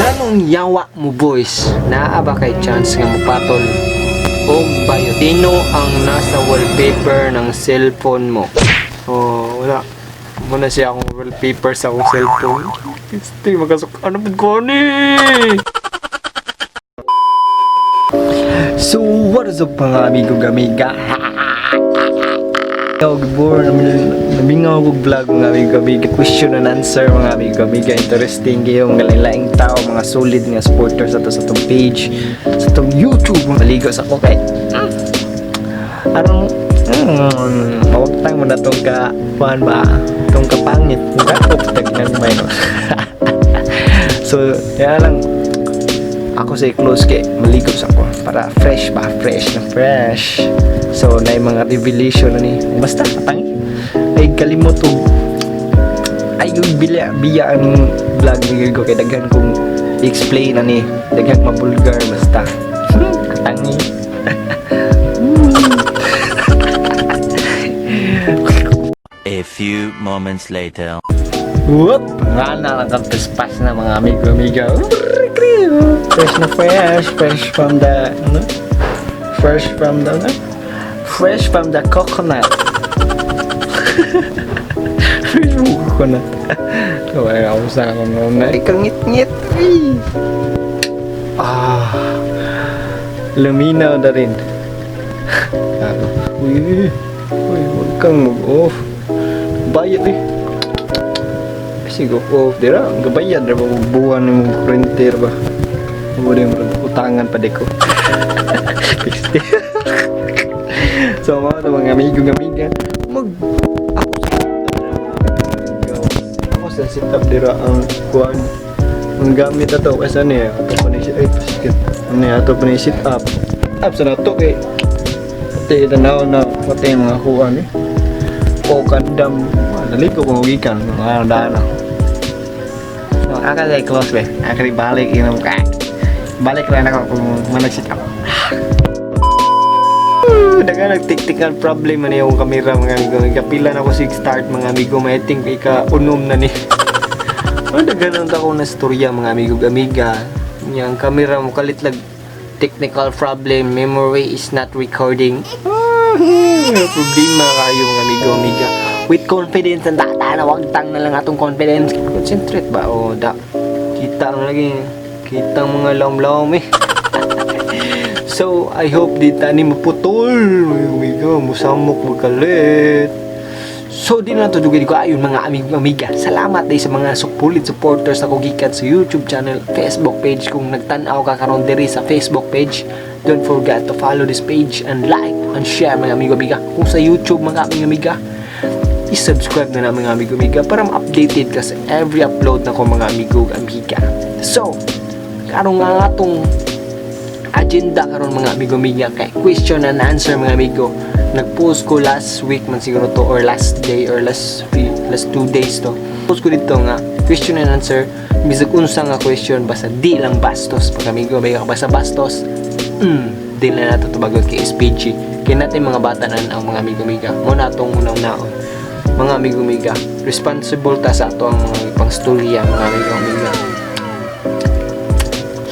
Nganong yawa mo boys, naa ba kay chance nga mopatol og bayo? Sino ang nasa wallpaper ng cellphone mo? Oh, wala. Muna siya akong wallpaper sa akong cellphone. Hindi makasok. Ano po gani? So, what is up mga amigo gamiga? Gabor, namingaw ko vlog mga amigo-amiga, question and answer mga amigo-amiga. Interesting yung laing tao, mga solid nga supporters sa itong page, sa itong YouTube. Maligo sa ko kay anong mawagtang mo na itong kapuan ba, itong kapangit taginan mo no? So kaya lang ako sa close kay maligo sa ko para fresh ba, fresh. So na yung mga revelation na ni basta katang ay kalimot og ay yung biya ang vlog ni ko kay daghan kong explain na ni daghan mabulgar basta katangi. A few moments later. Whoop! Nga na lang pas na mga amigo-amiga. Fresh from the fresh from the coconut. Fresh from coconut. Kaya ako sa akong nuna. Ikaw ngit-ngit. Luminaw na rin. Uy, huwag kang mag-off. Bayad eh. Sige, off dira. Ang gabayad na ba? Buwan ng printer ba? Muli mo utangan pa deko. So mga amigo-amiga, ako sa setup dira ang kuan. Ang gamit ato kasi niya, ato pa ni ato pa ni sit up. Up sa nato kay pati tanaw na pati mga kuan eh. O kandam, naliko kung gikan mga dana. So akala close be, akali balik inom ka. Balik rin ako kung managsit ako. Daga nag-technical problem na yung kamera mga amigo. Kapila na ako sig-start mga amigo. May think ika-unom na ni. Daga nang ako na storya mga amigo-amiga. Yung kamera mo kalitlag technical problem. Memory is not recording. Problema kayo mga amigo-amiga. With confidence ang tata na wag tang na lang atong confidence. Concentrate ba? O da. Kita ang lagi. Kita ang mga laom-laom eh. So, I hope di tani maputol. Amigo, musamok magalit. So, di na to dugay ko ayon mga amigo-amiga. Salamat din sa mga supulit supporters ako gikan sa YouTube channel, Facebook page. Kung nagtanaw ka karon diri sa Facebook page, don't forget to follow this page and like and share mga amigo-amiga. Kung sa YouTube mga amigo-amiga, i-subscribe na mga amigo-amiga para ma-updated ka sa every upload na ko mga amigo-amiga. So, karon nga atong agenda karon mga amigo-amiga kay question and answer mga amigo. Nag-post ko last week man siguro to or last day or last 2 days to. Post ko dito nga question and answer bisag unsa nga question basta di lang bastos pag amigo-amiga basta bastos. Di na nato tubagon kay SPG. Kay natin mga bata na ang mga amigo-amiga. Mo natong unang naon. Mga amigo-amiga, responsible ta sa ato ang mga pangstorya mga amigo-amiga.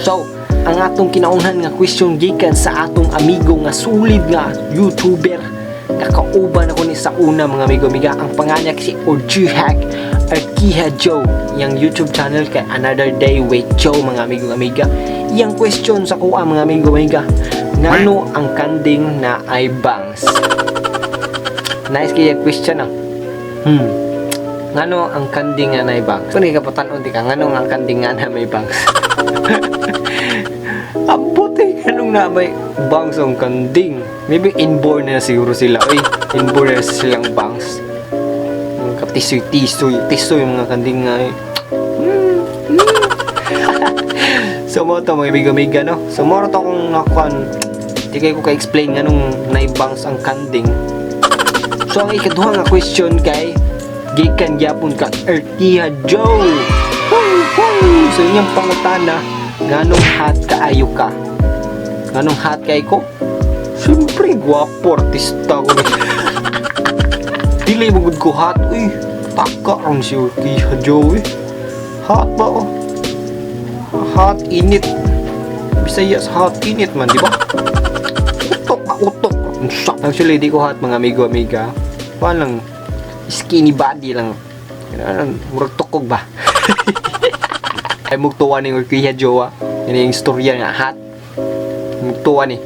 So, ang atong kinaunhan nga question gikan sa atong amigo nga sulid nga YouTuber nakauban ako ni sa una mga amigo-amiga. Ang pangalan si Orjihak Arkiha Joe. Yang YouTube channel kay Another Day with Joe mga amigo-amiga. Yang question sa kuha mga amigo-amiga, ngano ang kanding na ay bangs? Nice kaya question ah. Ngano ang kanding nga na ay bangs? Kung ikapatanon di ka, ngano ang kanding nga na may bangs? Abuti ganun na may bangs ang kanding. Maybe inborn na siguro sila. Ay, inborn na silang bangs. Tisoy yung mga kanding nga eh. So mo to mga amigo-amiga no. So mo to kung nakuan di kayo ko ka-explain nga nung naibangs ang kanding. So ang ikaduha nga question kay gikan gyapon ka Arkiha Joe. So inyong pangutana, nganong hot kaayo ka? Nganong hot kay ko? Siyempre gwapo artista ko ni. Dili mo gud ko hot. Uy, taka ang si Arkiha Joe eh. Hot ba oh? hot init. Bisaya sa hot init man, di ba? Utok. Actually, di ko hot mga amigo-amiga. Paano lang, skinny body lang. Murag tukog ba? Ay mugtuwa ni Kuya Jowa. Yan yung istorya nga hot. Mugtuwa ni.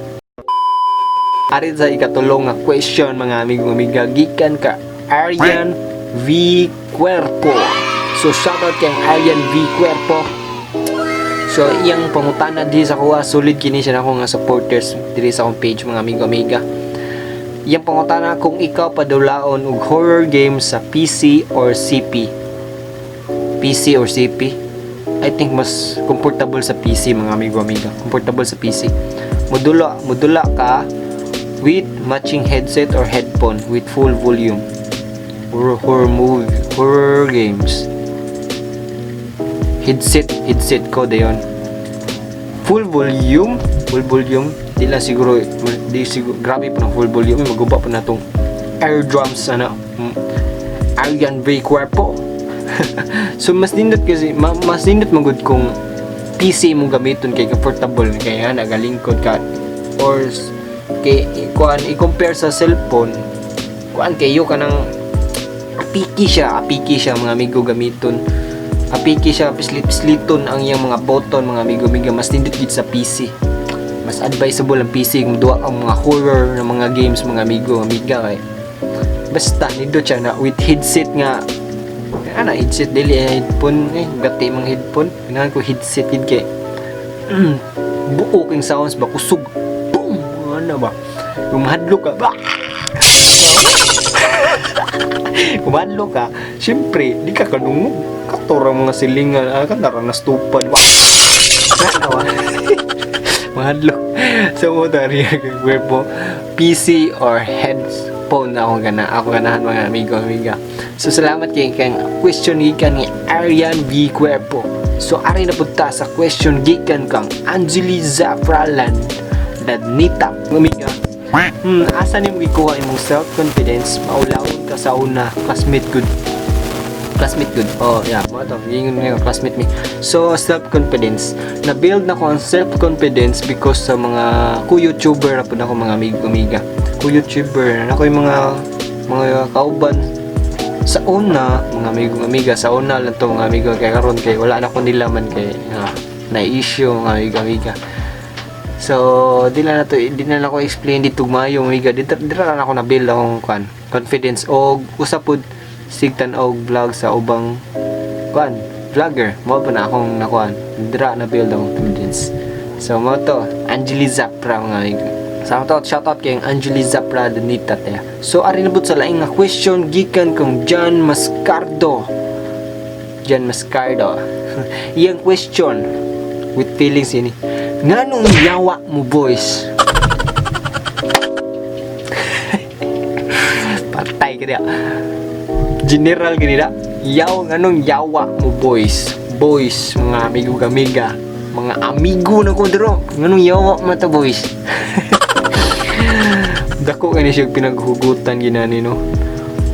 Arin sa ikatulong nga question mga amigo-amiga, gikan ka Arian V. Cuerpo. So shoutout kay Arian V. Cuerpo. So iyang pangutana di sa kuha, solid kini siya na ako nga supporters diri sa akong page mga amigo-amiga. Iyang pangutana kung ikaw padulaon og horror games sa PC or CP. PC or CP? I think mas comfortable sa PC mga amigo-amiga. Comfortable sa PC. Modula ka with matching headset or headphone with full volume. Horror games. Headset ko dayon. Full volume. Di siguro grabe pa ng full volume. Maguba pa na tong air drums Arian V. Cuerpo. So mas nindot kasi mas nindot magud kung PC mo gamiton kay comfortable kaya nagalingkod ka or kay kuan i-compare sa cellphone kuan kayo kanang apiki siya mga amigo gamiton. Apiki siya pislit-pisliton ang iyang mga button mga amigo mas nindot gid sa PC. Mas advisable ang PC kung duwa ang mga horror na mga games mga amiga kay basta nindot siya na with headset nga headset dili headphone gati mga headphone kailangan ko headset gid kay buo king sounds ba kusog boom ba humadlok ka ba humadlok ka syempre di ka kanungog katorang mga silingan kanara na stupid ba mahadlok so mo dari Cuerpo PC or headphone ako ganahan mga amiga. So salamat kay kang question gikan ni Arian V. Cuerpo. So ari na punta sa question gikan kang Angeli Zafralan Dadnita amiga. Asa nimo gikuha imong self-confidence maulawon ka sa una classmate good. Oh yeah, mo to yung classmate me. So self-confidence na build na ko ang self-confidence because sa mga ku-YouTuber na pud ako mga amiga. Ku-YouTuber na ko yung mga kauban sa una mga amiga sa una lang to mga amigo kay karon kay wala na ko nilaman kay na issue mga amiga. So di na ko explain dito mayo amiga dito na ako na build akong confidence og usapod sigtan og vlog sa ubang vlogger mo pa na akong nakuan dira na build akong confidence. So mo to Angeli Zapra mga amiga. Shoutout kay Angeli Zapra Danita tayo. So ari nabot sa laing nga question gikan kung John Mascardo. Iyang question with feelings ini. Nganong yawa mo boys? Patay ka dia. General gini da. Nganong yawa mo boys? Boys mga amigo-amiga. Mga amigo na ko diro. Nganong yawa mo ta boys? Dako kani siya pinaghugutan ginani no.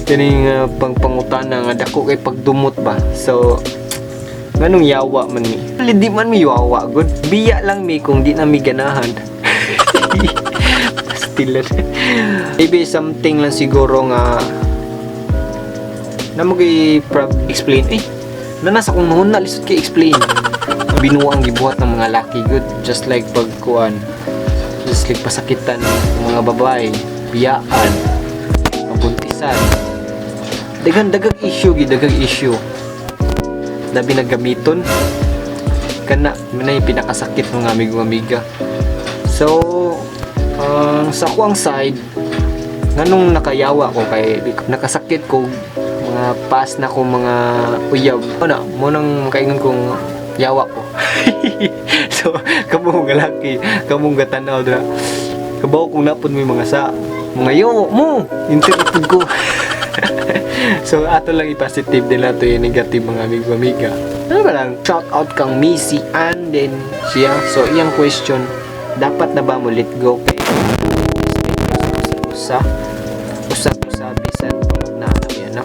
Kaning pangpangutana nga dako kay pagdumot ba. So nganong yawa man mi? Di man mi yawa good. Biya lang mi kung di na mi ganahan. Still maybe something lang siguro nga na mo kay explain nasa kung noon na lisod kay explain. Binuang gibuhat ng mga laki good just like pagkuan. Just like pasakitan ng mga babae, biyaan, mabuntisan. Daghang issue. Labi na gamiton. Kana manay pinakasakit ng amigo-amiga. So, sa kuang side, nganong nakayawa ko kay nakasakit ko mga past na ko mga uyab. Mo nang makaingon kong yawa ko. So kamong galaki kamong gatanaw dra kabaw kung napod mo mga sa mga yawa mo interrupted ko. So ato lang i-positive din nato yung negative mga amigo-amiga. Ano ba lang shout out kang Missy and then siya. So iyang question dapat na ba mo let go kay usa bisan na yan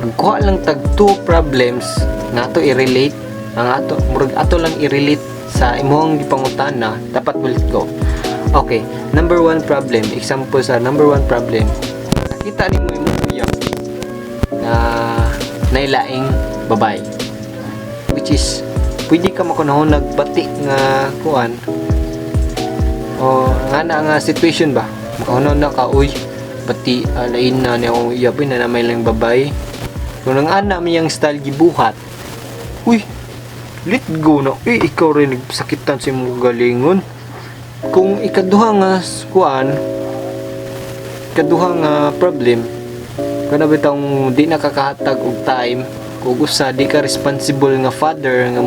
magkuha lang tag two problems nato i-relate ang ato lang i-relate sa imong gipangutana, dapat ulit ko. Okay, number one problem, example sa number one problem, nakita ni mo yung kuya na nailaing babae, which is pwede ka makunahon nagbati nga kuan o nga situation ba, makunahon na ka, uy bati lain na niya akong iyapin na namay lang babae, kung nang ana miyang style gibuhat, uy let go na, ikaw rin nagsakitan sa imong galingon. Kung ikaduha nga kuan, ikaduha nga problem, kana bitang di nakakahatag og time, kung usa di ka responsible nga father nga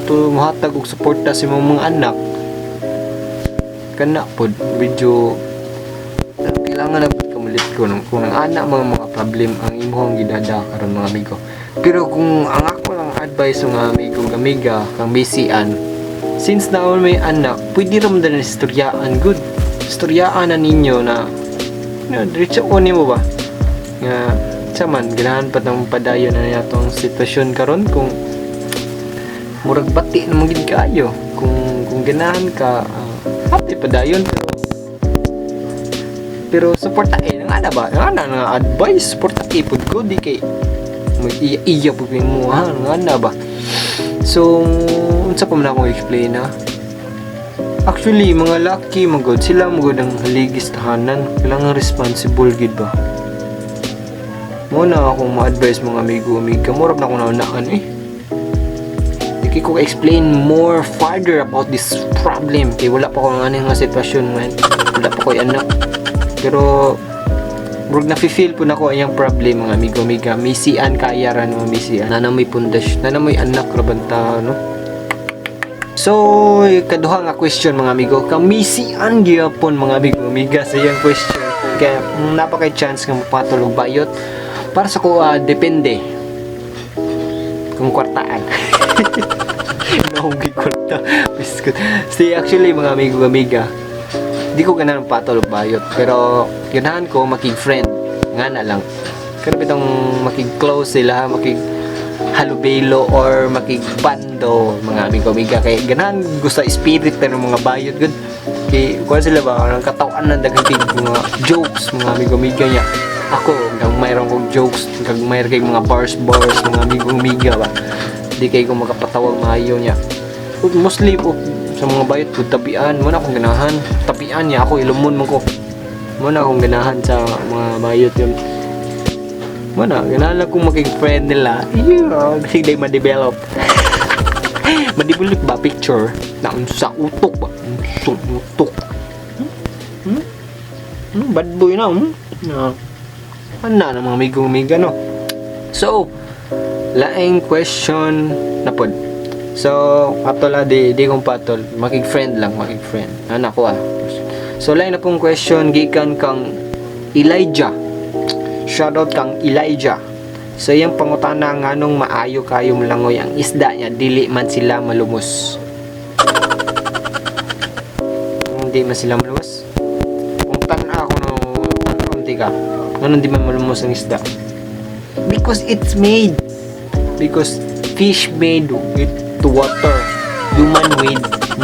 mohatag og suporta sa imong mga anak, kana pod medyo kailangan na kamulit ko kung ang anak mga problem ang imong gidada karon mga amigo. Pero kung ang ako lang advice ng amiga kang bisian, since na may anak, pwede ram na istoryaan good. Istoryaan na ninyo na diretso ko nimo ba? Nga saman ganahan pa tang padayon na nato ang sitwasyon karon, kung murag bati na magid kaayo. Kung ganahan ka happy padayon, pero suportahin nga na ba? Nga advice suportahin pud ko di kay iya pud mo nga na ba? So, unsa pa man akong explain na? Actually, mga lucky magod sila magod ang haligis tahanan. Kailangan responsible gid ba? Muna akong ma-advise mga amiga, murag na akong naunaan Di ko explain more further about this problem. Kaya wala pa ko nga nga sitwasyon, man. Wala pa ko anak. Pero murag na-feel po na ko ayang problem mga amigo-amiga. Misian kaya ra no, misian. Nanamoy pundasyon, nanamoy anak rabanta no. So, kaduha nga question mga amigo, kang misian gyapon mga amigo-amiga sa iyang question. Kaya napakay chance nga mapatulog bayot. Para sa ko depende kung kwartaan. Nahugi kwarta. Biskut. See, actually mga amigo-amiga, di ko ganahan patulog bayot, pero ganahan ko makig-friend nga na lang. Pero bitong makig-close sila, makig-halubelo or makig-bando mga amigo-amiga. Kaya ganahan gusto spirit ng mga bayot good. Kaya kuha sila ba ang katawan ng dagang mga jokes mga amigo-amiga niya. Ako hanggang mayroon kong jokes, hanggang mayroon kayong mga bars mga amigo-amiga ba. Di kayo kung makapatawag maayo niya. Mostly po sa mga bayot ko tapian, muna akong ganahan tapian niya ako, ilumon mo ko muna akong ganahan sa mga bayot yun. Muna ganahan lang kung maging friend nila, kasi they ma-develop ma-develop ba picture na sa utok ba, utok bad boy na na mga amigo-amiga no. So laing question na pod. So, patol di kong patol. Makig-friend lang, makig-friend. Anak ko So, lain na pong question gikan kang Elijah. Shoutout kang Elijah. So, yung pangutana nga nung maayo kayo malangoy ang isda niya, dili man sila malumos. Hindi man sila malumos? Kung tana ako no, tanong ka, ganun di man malumos ang isda? Because it's made. Because fish made with to water, human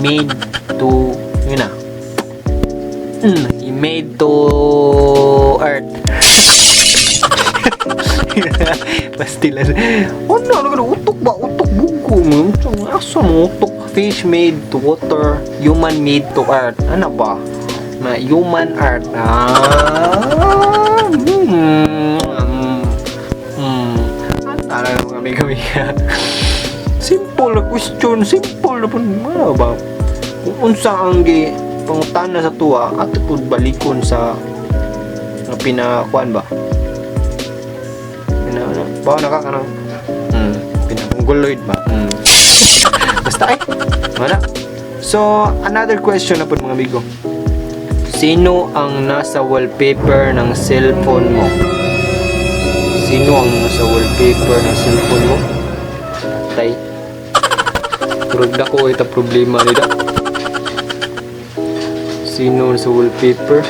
made to he made to earth. Pastilan. Ano utok ba? Utok buko mo. Asa mo utok? Fish made to water, human made to earth. Ano ba? Human earth. Ano mga amiga-amiga? Simple na question, simple na po. Ano ba? Kung unsa ang pangutana sa tuwa, at ito balikon sa pinakuan ba? Bawa nakakanang pinakungguloid ba? Basta wala. So, another question na po mga amigo. Sino ang nasa wallpaper ng cellphone mo? Sino ang nasa wallpaper ng cellphone mo? Tay. Turog na ko ito problema nila. Sino sa wallpaper?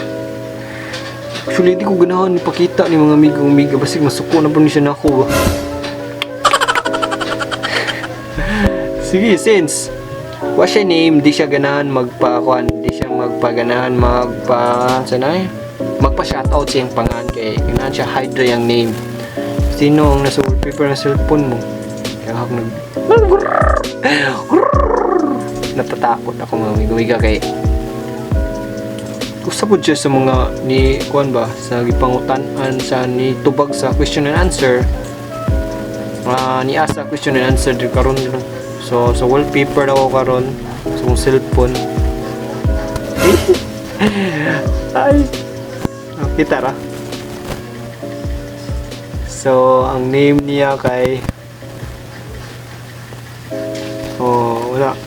Actually, di ko ganahan ipakita ni mga amigo-amiga. Basig masuko na po niya na ako. Sige, since what's siya name, di siya ganahan di siya magpaganahan magpa-shoutout siyang pangan kay ganahan siya hide ra yung name. Sino ang nasa wallpaper ng cellphone mo? Kaya ako natatakot ako mga amigo kay kusapod siya sa mga ni kuan ba sa gipangutan-an sa ni tubag sa question and answer. Ni asa question and answer di karon so sa wallpaper ako karon sa mong cellphone. Ay kita ra. So ang name niya kay wala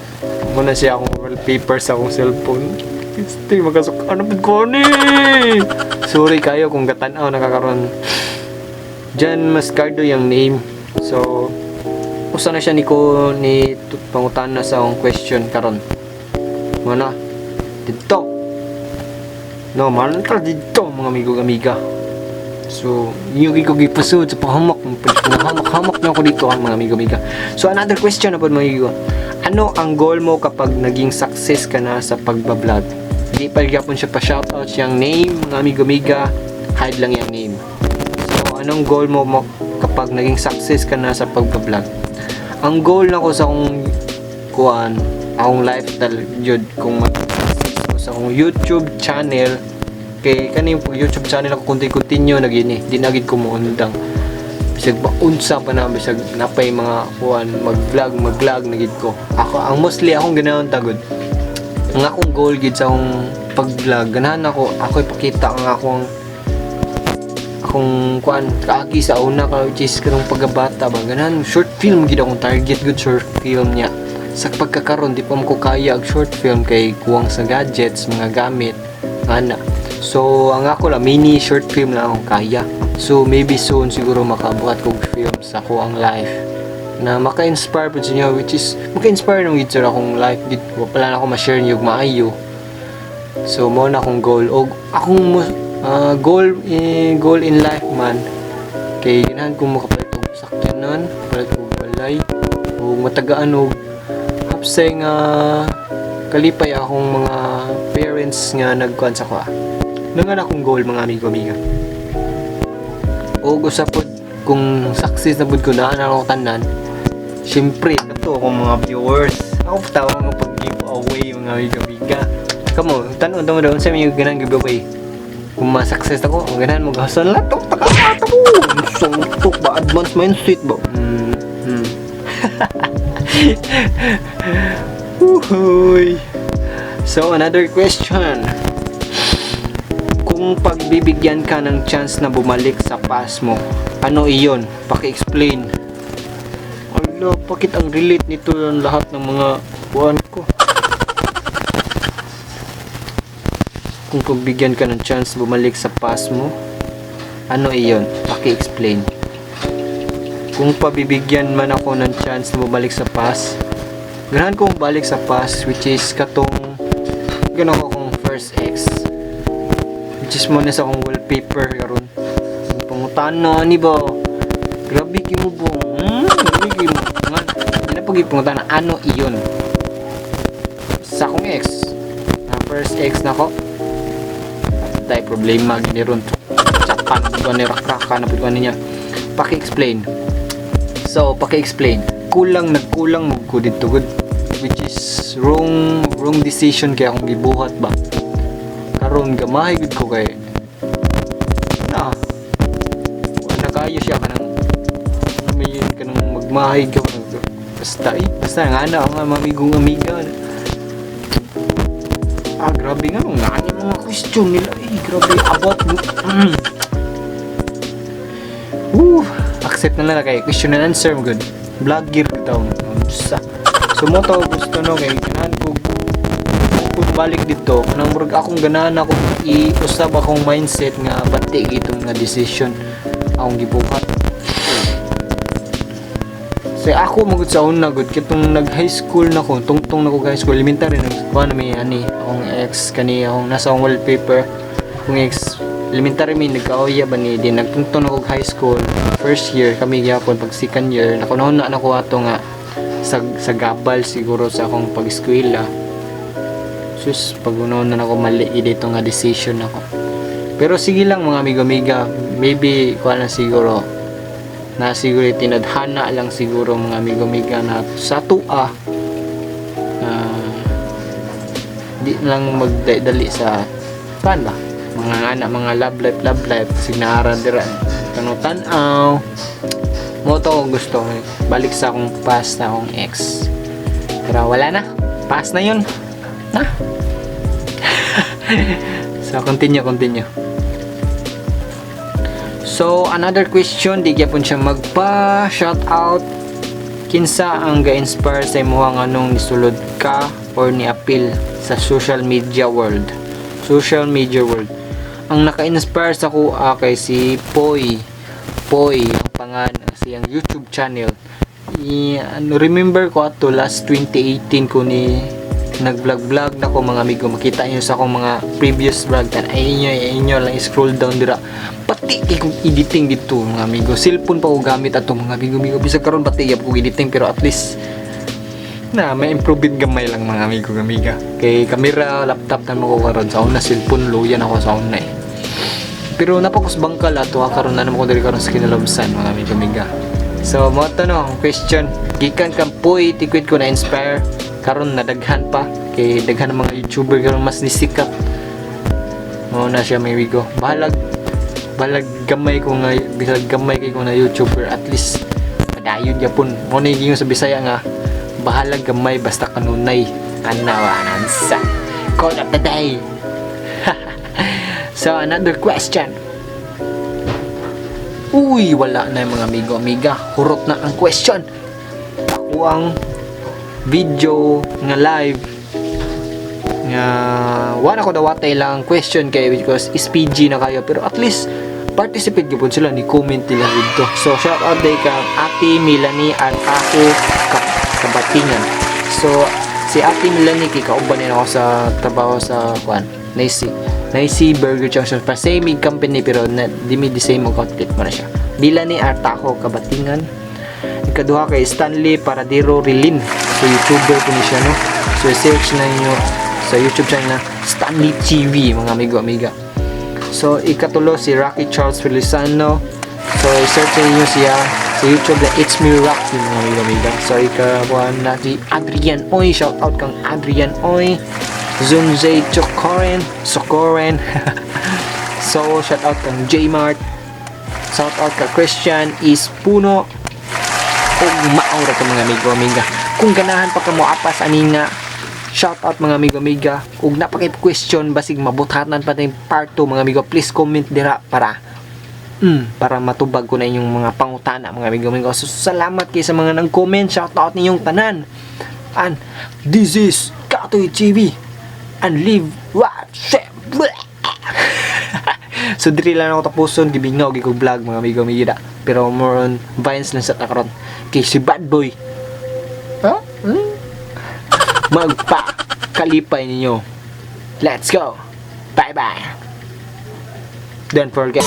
muna siya akong wallpaper sa akong cellphone. Este magasok ano pud ko ni. Sorry kayo kung gatan-aw nakakaroon. Jan Mascardo yung name. So usa na siya ni pangutan na sa akong question karon. Mana dito. No, man ta dito mga amigo-amiga. So, yung ko gipasud sa pahamak na ako dito ang mga amigo-amiga. So, another question na po mga amigo. Ano ang goal mo kapag naging success ka na sa pagbablog? Hindi pa gyapon siya pa-shoutout siyang name, mga amigo-amiga. Hide lang yung name. So, anong goal mo kapag naging success ka na sa pagbablog? Ang goal na ko sa akong lifestyle jud kung mag-success ko sa akong YouTube channel kay kaning YouTube channel ako continue na gini di na gid ko muundang bisag baunsa pa na bisag napay mga mag-vlog na gid ko ako ang mostly akong ganahan tagod ang akong goal gid sa akong pag-vlog ganahan ako ipakita ang akong kaagi sa una which is kanang pagkabata ba ganahan short film gid akong target good short film niya sa pagkakaroon di pa mo ko kaya ang short film kay kuwang sa gadgets mga gamit ana. So, ang ako lang, mini short film lang akong kaya. So, maybe soon siguro makabuhat kong film sa ako ang life na maka-inspire po sa inyo which is maka-inspire nung gitsura akong life dito. Pala na ako ma-share niyo maayo. So, mo na akong goal. O, akong goal in life man kay ganahan kong makapalit og sakyanan, palit og balay, o matagaan og hapsay nga kalipay akong mga parents nga nagkuhan sa kwa. Nangan akong goal mga amigo-amiga. O gusto po kung success na pud ko na ako tanan. Syempre, kato akong mga viewers. Ako tawo mga pag-giveaway mga amigo-amiga. Kamo, tanon daw sa mga ganang giveaway. Kung ma-success ako, ganahan mo gasan latok takata ko. Suntok ba advance mindset ba? Uhoy. So another question. Kung pagbibigyan ka ng chance na bumalik sa past mo, ano iyon? Paki-explain. Ala, bakit ang relate nito yung lahat ng mga buwan ko? Kung pagbigyan ka ng chance bumalik sa past mo, ano iyon? Paki-explain. Kung pabibigyan man ako ng chance na bumalik sa past, ganahan kong balik sa past which is katong ganahan ko akong first ex. Which is mo na sa akong wallpaper karon. Pangutan na ni ba? Grabe kimo po. Grabe kimo. Hindi na pag-ipungutan na ano iyon. Sa akong ex. Na first ex na ko. Dahil problema gini ron. Tsapan po ni rakraka na po niya. Paki-explain. So, paki-explain. Nagkulang mo ko dito good. Which is wrong decision kaya akong gibuhat ba. Karon gamay gud ko kay wala kayo siya kanang may kanang magmahay ka basta nga na ang amigong amiga grabe nga mga question nila grabe about accept na lang kay question and answer mo good vlogger bitaw so mo to gusto no kay ganahan ko balik dito kanang murag akong ganahan ako iusab akong mindset nga bati gitong nga decision akong gibuhat so ako magud sa una gud kitong nag high school na ko tungtong na ko high school elementary nang kuha na may akong ex kani akong nasa akong wallpaper akong ex elementary may nagkaoya ba ni din nagtungtong na ko high school first year kami gyapon pag second year nakunahon na ako ato nga sa gabal siguro sa akong pag-eskwela. Sus, pag unaw na ako mali dito nga decision ako. Pero sige lang mga amigo-amiga, maybe kuha na siguro na siguro tinadhana lang siguro mga amigo-amiga na sa tua di lang magdali sa pan ba mga anak, mga love life sinaaran dira tanaw mo to gusto balik sa akong past na akong ex, pero wala na, past na yun na. So continue. So another question, di gyapon siya magpa shout out. Kinsa ang ga-inspire sa imong anong nisulod ka or ni appeal sa social media world? Ang naka-inspire sa ko kay si Poy ang pangalan siyang YouTube channel. Remember ko ato last 2018 ko ni nag-vlog na ko mga amigo, makita niyo sa akong mga previous vlog tan inyo lang scroll down dira, pati kay kong editing dito mga amigo, cellphone pa ko gamit ato mga amigo bisag karon pati yap ko editing, pero at least na may improvement gamay lang mga amigo amiga, kay camera laptop na mo ko karon sa una, cellphone luyan ako sa una pero napakus bangkal ato karon na namo ko diri karon sa kinalabsan mga amigo amiga. So mo to no question, gikan kang Poy tikwit ko na inspire karon nadaghan pa kay daghan ng mga YouTuber karon mas nisikat mo na siya may wigo, balag gamay ko nga bisag gamay kay ko na YouTuber, at least padayon gyapon mo na yung sa Bisaya nga bahalag gamay basta kanunay anawanan sa call of the day. So another question, uy wala na yung mga amigo amiga, hurot na ang question. Ako ang video nga live nga wala ko dawatay lang question kay because is PG na kayo, pero at least participate gyud sila ni comment nila dito. So shout out day kang Ate Melanie at ako kabatingan. So si Ate Melanie kay kauban nila ako sa trabaho sa kuan Naisi Burger Junction pa same company pero di mi the same outlet mo na siya. Melanie at ako kabatingan. Ikaduha kay Stanley Paradero Rilin, so YouTuber po ni siya no, so search na niyo sa YouTube channel na Stanley TV mga amigo-amiga. So ikatulo si Rocky Charles Feliciano, so search niyo siya sa YouTube na It's Me Rocky mga amigo-amiga. So ikabuhan na si Adrian Oy, shout out kang Adrian Oy. Zunzay Sokoren so shout out kang J Mart, shout out kang Christian Ispuno ug maong ra ka mga amigo-amiga. Kung ganahan pa ka mo apas ani nga shout out mga amigo-amiga, ug napakay question basig mabuthatan pa tayong part 2 mga amigo, please comment dira para matubag ko na inyong mga pangutana mga amigo-amiga. So salamat kay sa mga nag-comment, shout out ninyong tanan. And this is Katoy TV and live what so diri lang ako tapuson, gibingaw gig vlog mga amigo-amiga, pero more on vines lang sa takaron kay si Bad Boy magpa kalipay ninyo. Let's go, bye bye, don't forget